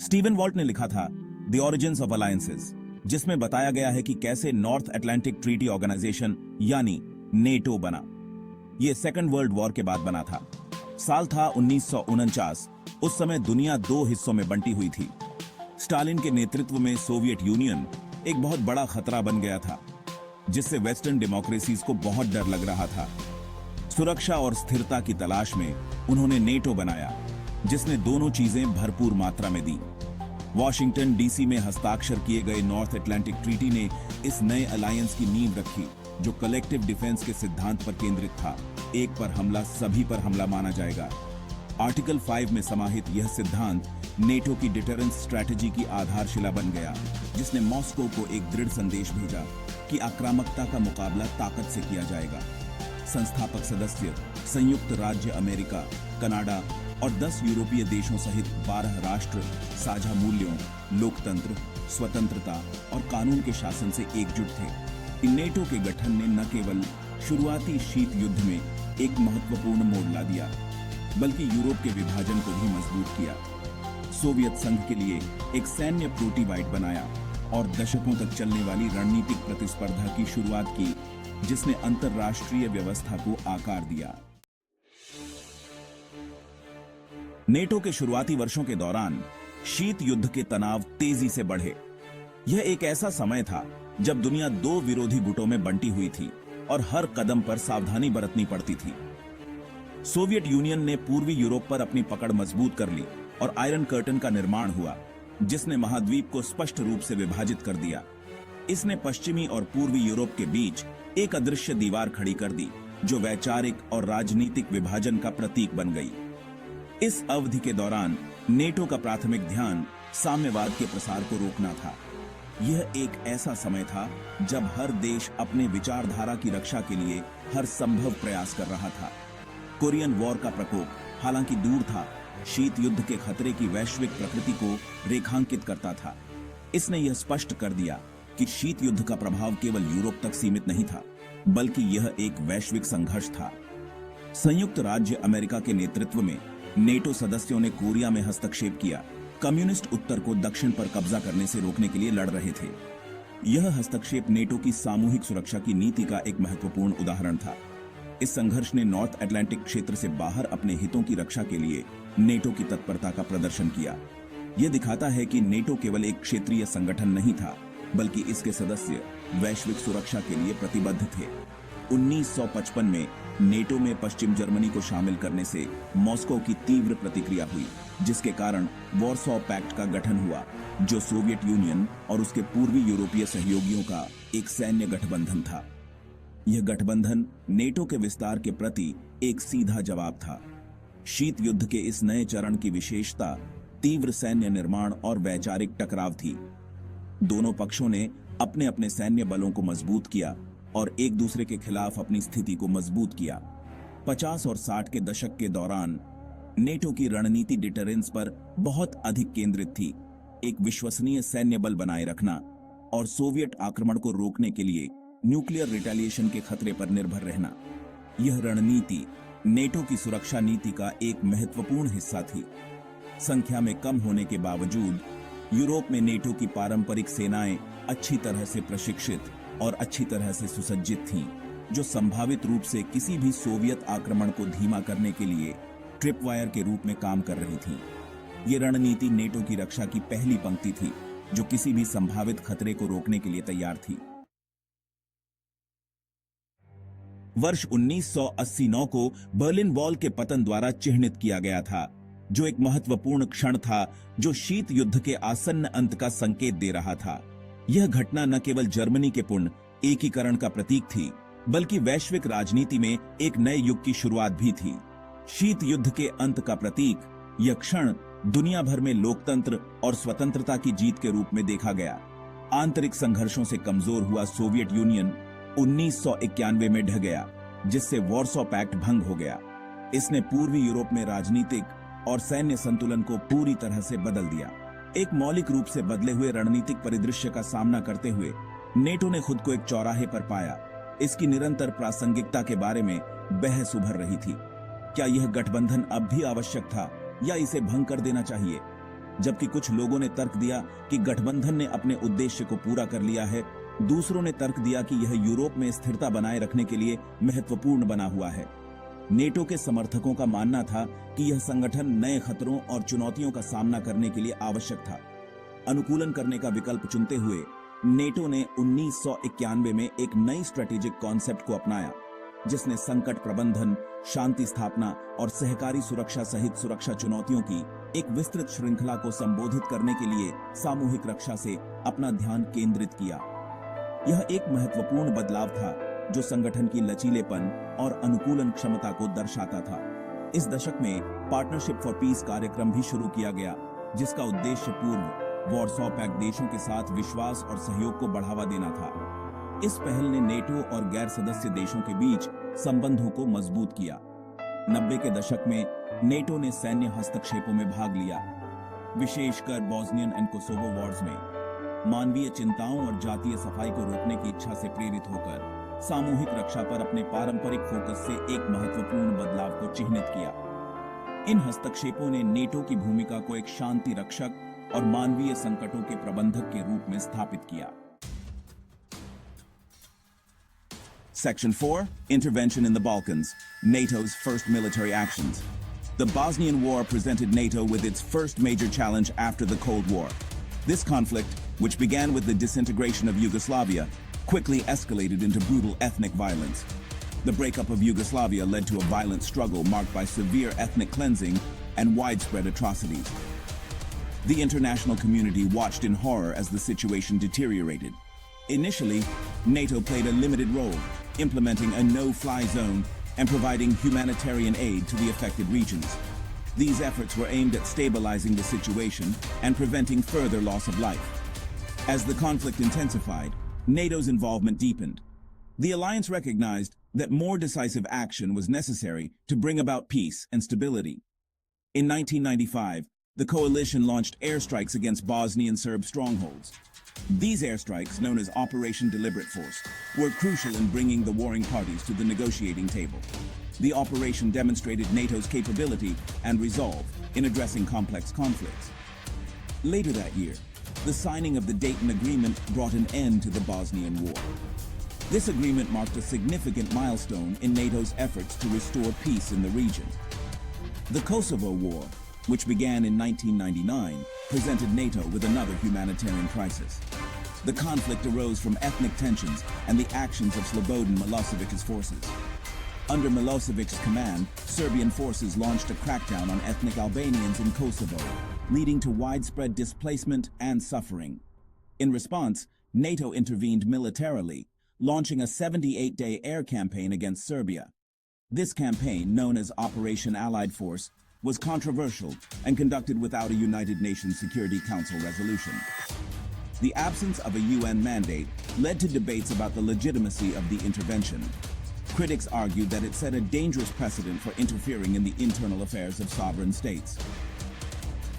Steven vault ने लिखा था द ऑरिजिन्स ऑफ अलायंसेस, जिसमें बताया गया है कि कैसे नॉर्थ अटलांटिक ट्रीटी ऑर्गेनाइजेशन यानी नेटो बना। यह सेकंड वर्ल्ड वॉर के बाद बना था। साल था 1949। उस समय दुनिया दो हिस्सों में बंटी हुई थी। स्टालिन के नेतृत्व में सोवियत यूनियन एक बहुत बड़ा खतरा बन गया था, जिससे वेस्टर्न डेमोक्रेसीज को बहुत डर लग रहा था। सुरक्षा और स्थिरता की तलाश में उन्होंने नेटो बनाया, जिसने दोनों चीजें भरपूर मात्रा में दी। वॉशिंगटन डीसी में हस्ताक्षर किए गए नॉर्थ अटलांटिक ट्रीटी ने इस नए अलायंस की नींव रखी, जो कलेक्टिव डिफेंस के सिद्धांत पर केंद्रित था। एक पर हमला सभी पर हमला माना जाएगा। आर्टिकल 5 में समाहित यह सिद्धांत नेटो की डिटरेंस स्ट्रैटेजी की आधारशिला बन गया, जिसने मॉस्को को एक दृढ़ संदेश भेजा कि आक्रामकता का मुकाबला ताकत से किया जाएगा। संस्थापक सदस्य संयुक्त राज्य अमेरिका, कनाडा और 10 यूरोपीय देशों सहित 12 राष्ट्र साझा मूल्यों, लोकतंत्र, स्वतंत्रता और कानून के शासन से एकजुट थे। नेटो के गठन ने न केवल शुरुआती शीत युद्ध में एक महत्वपूर्ण मोड़ ला दिया, बल्कि यूरोप के विभाजन को भी मजबूत किया। सोवियत संघ के लिए एक सैन्य प्रोटोटाइप बनाया और दशकों तक चलने वाली रणनीतिक प्रतिस्पर्धा की शुरुआत की, जिसने अंतरराष्ट्रीय व्यवस्था को आकार दिया। नेटो के शुरुआती वर्षों के दौरान शीत युद्ध के तनाव तेजी से बढ़े। यह एक ऐसा समय था जब दुनिया दो विरोधी गुटों में बंटी हुई थी और हर कदम पर सावधानी बरतनी पड़ती थी। सोवियत यूनियन ने पूर्वी यूरोप पर अपनी पकड़ मजबूत कर ली और आयरन कर्टन का निर्माण हुआ, जिसने महाद्वीप को स्पष्ट रूप से विभाजित कर दिया। इसने पश्चिमी और पूर्वी यूरोप के बीच एक अदृश्य दीवार खड़ी कर दी, जो वैचारिक और राजनीतिक विभाजन का प्रतीक बन गई। इस अवधि के दौरान नेटो का प्राथमिक ध्यान साम्यवाद के प्रसार को रोकना था। यह एक ऐसा समय था जब हर देश अपने विचारधारा की रक्षा के लिए हर संभव प्रयास कर रहा था। कोरियन वॉर का प्रकोप हालांकि दूर था, शीत युद्ध के खतरे की वैश्विक प्रकृति को रेखांकित करता था। इसने यह स्पष्ट कर दिया कि शीत युद्ध का प्रभाव केवल यूरोप तक सीमित नहीं था, बल्कि यह एक वैश्विक संघर्ष था। संयुक्त राज्य अमेरिका के नेतृत्व में नेटो सदस्यों ने कोरिया में हस्तक्षेप किया। कम्युनिस्ट उत्तर को दक्षिण पर कब्जा करने से रोकने के लिए लड़ रहे थे। यह हस्तक्षेप नेटो की सामूहिक सुरक्षा की नीति का एक महत्वपूर्ण उदाहरण था। इस संघर्ष ने नॉर्थ अटलांटिक क्षेत्र से बाहर अपने हितों की रक्षा के लिए नेटो की तत्परता का प्रदर्शन किया। यह दिखाता है कि नेटो केवल एक क्षेत्रीय संगठन नहीं था, बल्कि इसके सदस्य वैश्विक सुरक्षा के लिए प्रतिबद्ध थे। 1955 में नेटो में पश्चिम जर्मनी को शामिल करने से मॉस्को की तीव्र प्रतिक्रिया हुई, जिसके कारण वॉर्सो पैक्ट का गठन हुआ, जो सोवियत यूनियन और उसके पूर्वी यूरोपीय सहयोगियों का एक सैन्य गठबंधन था। यह गठबंधन नेटो के विस्तार के प्रति एक सीधा जवाब था। शीत युद्ध के इस नए चरण की विशेषता तीव्र सैन्य निर्माण और वैचारिक टकराव थी। दोनों पक्षों ने अपने अपने सैन्य बलों को मजबूत किया और एक दूसरे के खिलाफ अपनी स्थिति को मजबूत किया। 50 और 60 के दशक के दौरान नेटो की रणनीति डिटरेंस पर बहुत अधिक केंद्रित थी, एक विश्वसनीय सैन्य बल बनाए रखना और सोवियत आक्रमण को रोकने के लिए न्यूक्लियर रिटेलिएशन के खतरे पर निर्भर रहना। यह रणनीति नेटो की सुरक्षा नीति का एक महत्वपूर्ण हिस्सा थी। संख्या में कम होने के बावजूद यूरोप में नेटो की पारंपरिक सेनाएं अच्छी तरह से प्रशिक्षित और अच्छी तरह से सुसज्जित थीं, जो संभावित रूप से किसी भी सोवियत आक्रमण को धीमा करने के लिए ट्रिपवायर के रूप में काम कर रही थीं। ये रणनीति नेटो की रक्षा की पहली पंक्ति थी, जो किसी भी संभावित खतरे को रोकने के लिए तैयार थी। वर्ष 1989 को बर्लिन वॉल के पतन द्वारा चिह्नित किया गया था, जो एक महत्वपूर्ण क्षण था जो शीत युद्ध के आसन्न अंत का संकेत दे रहा था। यह घटना न केवल जर्मनी के पूर्ण एकीकरण का प्रतीक थी, बल्कि वैश्विक राजनीति में एक नए युग की शुरुआत भी थी। शीत युद्ध के अंत का प्रतीक, यह क्षण दुनिया भर में लोकतंत्र और स्वतंत्रता की जीत के रूप में देखा गया। आंतरिक संघर्षों से कमजोर हुआ सोवियत यूनियन 1991 में ढह गया, जिससे वॉर्सो पैक्ट भंग हो गया। इसने पूर्वी यूरोप में राजनीतिक और सैन्य संतुलन को पूरी तरह से बदल दिया। एक मौलिक रूप से बदले हुए रणनीतिक परिदृश्य का सामना करते हुए नेटो ने खुद को एक चौराहे पर पाया। इसकी निरंतर प्रासंगिकता के बारे में बहस उभर रही थी। क्या यह गठबंधन अब भी आवश्यक था या इसे भंग कर देना चाहिए? जबकि कुछ लोगों ने तर्क दिया कि गठबंधन ने अपने उद्देश्य को पूरा कर लिया है, दूसरों ने तर्क दिया कि यह यूरोप में स्थिरता बनाए रखने के लिए महत्वपूर्ण बना हुआ है। नेटो के समर्थकों का मानना था कि यह संगठन नए खतरों और चुनौतियों का सामना करने के लिए आवश्यक था। अनुकूलन करने का विकल्प चुनते हुए नेटो ने 1991 में एक नई स्ट्रेटेजिक कॉन्सेप्ट को अपनाया, जिसने संकट प्रबंधन, शांति स्थापना और सहकारी सुरक्षा सहित सुरक्षा चुनौतियों की एक विस्तृत श्रृंखला को संबोधित करने के लिए सामूहिक रक्षा से अपना ध्यान केंद्रित किया। यह एक महत्वपूर्ण बदलाव था जो संगठन की लचीलेपन और अनुकूलन क्षमता को दर्शाता था। इस दशक में पार्टनरशिप फॉर पीस कार्यक्रम भी शुरू किया गया, जिसका उद्देश्य पूर्व वॉरसॉ पैक्ट देशों के साथ विश्वास और सहयोग को बढ़ावा देना था। इस पहल ने नेटो और गैर सदस्य देशों के बीच संबंधों को मजबूत किया। 90 के दशक में नेटो ने सैन्य हस्तक्षेपों में भाग लिया, विशेषकर बॉस्नियन एंड कोसोवो वॉर्स में। मानवीय चिंताओं और जातीय सफाई को रोकने की इच्छा से प्रेरित होकर सामूहिक रक्षा पर अपने पारंपरिक फोकस से एक महत्वपूर्ण बदलाव को चिह्नित किया। इन हस्तक्षेपों ने नेटो की भूमिका को एक शांति रक्षक और मानवीय संकटों के प्रबंधक के रूप में स्थापित किया। Section 4, Intervention in the Balkans, NATO's first military actions. The Bosnian War presented NATO with its first major challenge after the Cold War. This conflict, which began with the disintegration of Yugoslavia, quickly escalated into brutal ethnic violence. The breakup of Yugoslavia led to a violent struggle marked by severe ethnic cleansing and widespread atrocities. The international community watched in horror as the situation deteriorated. Initially, NATO played a limited role, implementing a no-fly zone and providing humanitarian aid to the affected regions. These efforts were aimed at stabilizing the situation and preventing further loss of life. As the conflict intensified, NATO's involvement deepened. The alliance recognized that more decisive action was necessary to bring about peace and stability. In 1995, the coalition launched airstrikes against Bosnian Serb strongholds. These airstrikes, known as Operation Deliberate Force, were crucial in bringing the warring parties to the negotiating table. The operation demonstrated NATO's capability and resolve in addressing complex conflicts. Later that year, the signing of the Dayton Agreement brought an end to the Bosnian War. This agreement marked a significant milestone in NATO's efforts to restore peace in the region. The Kosovo War, which began in 1999, presented NATO with another humanitarian crisis. The conflict arose from ethnic tensions and the actions of Slobodan Milosevic's forces. Under Milosevic's command, Serbian forces launched a crackdown on ethnic Albanians in Kosovo, leading to widespread displacement and suffering. In response, NATO intervened militarily, launching a 78-day air campaign against Serbia. This campaign, known as Operation Allied Force, was controversial and conducted without a United Nations Security Council resolution. The absence of a UN mandate led to debates about the legitimacy of the intervention. Critics argued that it set a dangerous precedent for interfering in the internal affairs of sovereign states.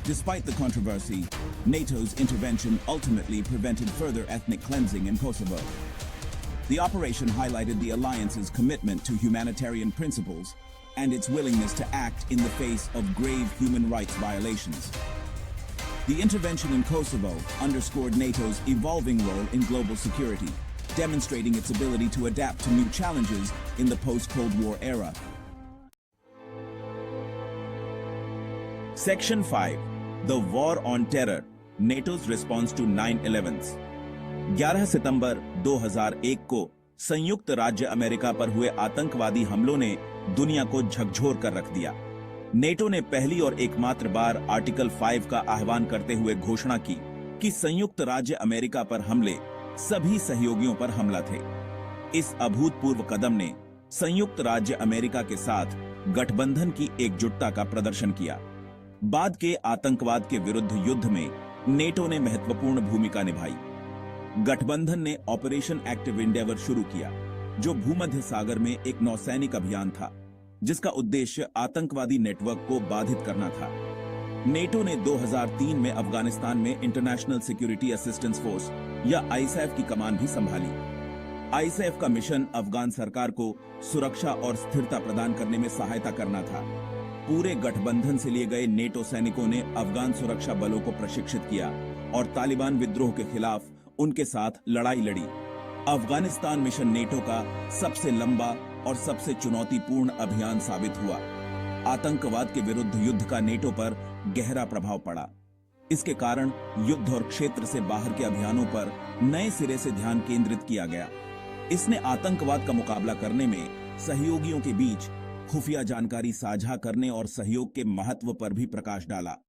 Despite the controversy, NATO's intervention ultimately prevented further ethnic cleansing in Kosovo. The operation highlighted the alliance's commitment to humanitarian principles and its willingness to act in the face of grave human rights violations. The intervention in Kosovo underscored NATO's evolving role in global security, demonstrating its ability to adapt to new challenges in the post-Cold War era. Section 5. The War on Terror, NATO's response to 9/11s. 11 सितंबर 2001 को संयुक्त राज्य America पर हुए आतंकवादी हमलों ने दुनिया को झकझोर कर रख दिया। नेटो ने पहली और एकमात्र बार आर्टिकल 5 का आह्वान करते हुए घोषणा की कि संयुक्त राज्य अमेरिका पर हमले सभी सहयोगियों पर हमला थे। इस अभूतपूर्व कदम ने संयुक्त राज्य अमेरिका के साथ गठबंधन की एकजुटता का प्रदर्शन किया। बाद के आतंकवाद के विरुद्ध युद्ध में नेटो ने महत्वपूर्ण भूमिका निभाई। गठबंधन ने ऑपरेशन एक्टिव एंडेवर शुरू किया, जो भूमध्य सागर में एक नौसैनिक अभियान था, जिसका उद्देश्य आतंकवादी नेटवर्क को बाधित करना था। नेटो ने 2003 में अफगानिस्तान में इंटरनेशनल सिक्योरिटी असिस्टेंस फोर्स या आईएसएफ की कमान भी संभाली। आईएसएफ का मिशन अफगान सरकार को सुरक्षा और स्थिरता प्रदान करने में सहायता करना था। पूरे गठबंधन से लिए गए नेटो सैनिकों ने अफगान सुरक्षा बलों को प्रशिक्षित किया और तालिबान विद्रोह के खिलाफ उनके साथ लड़ाई लड़ी। अफगानिस्तान मिशन नेटो का सबसे लंबा और सबसे चुनौतीपूर्ण अभियान साबित हुआ। आतंकवाद के विरुद्ध युद्ध का नेटो पर गहरा प्रभाव पड़ा। इसके कारण युद्ध और क्षेत्र से बाहर के अभियानों पर नए सिरे से ध्यान केंद्रित किया गया। इसने आतंकवाद का मुकाबला करने में सहयोगियों के बीच खुफिया जानकारी साझा करने और सहयोग के महत्व पर भी प्रकाश डाला।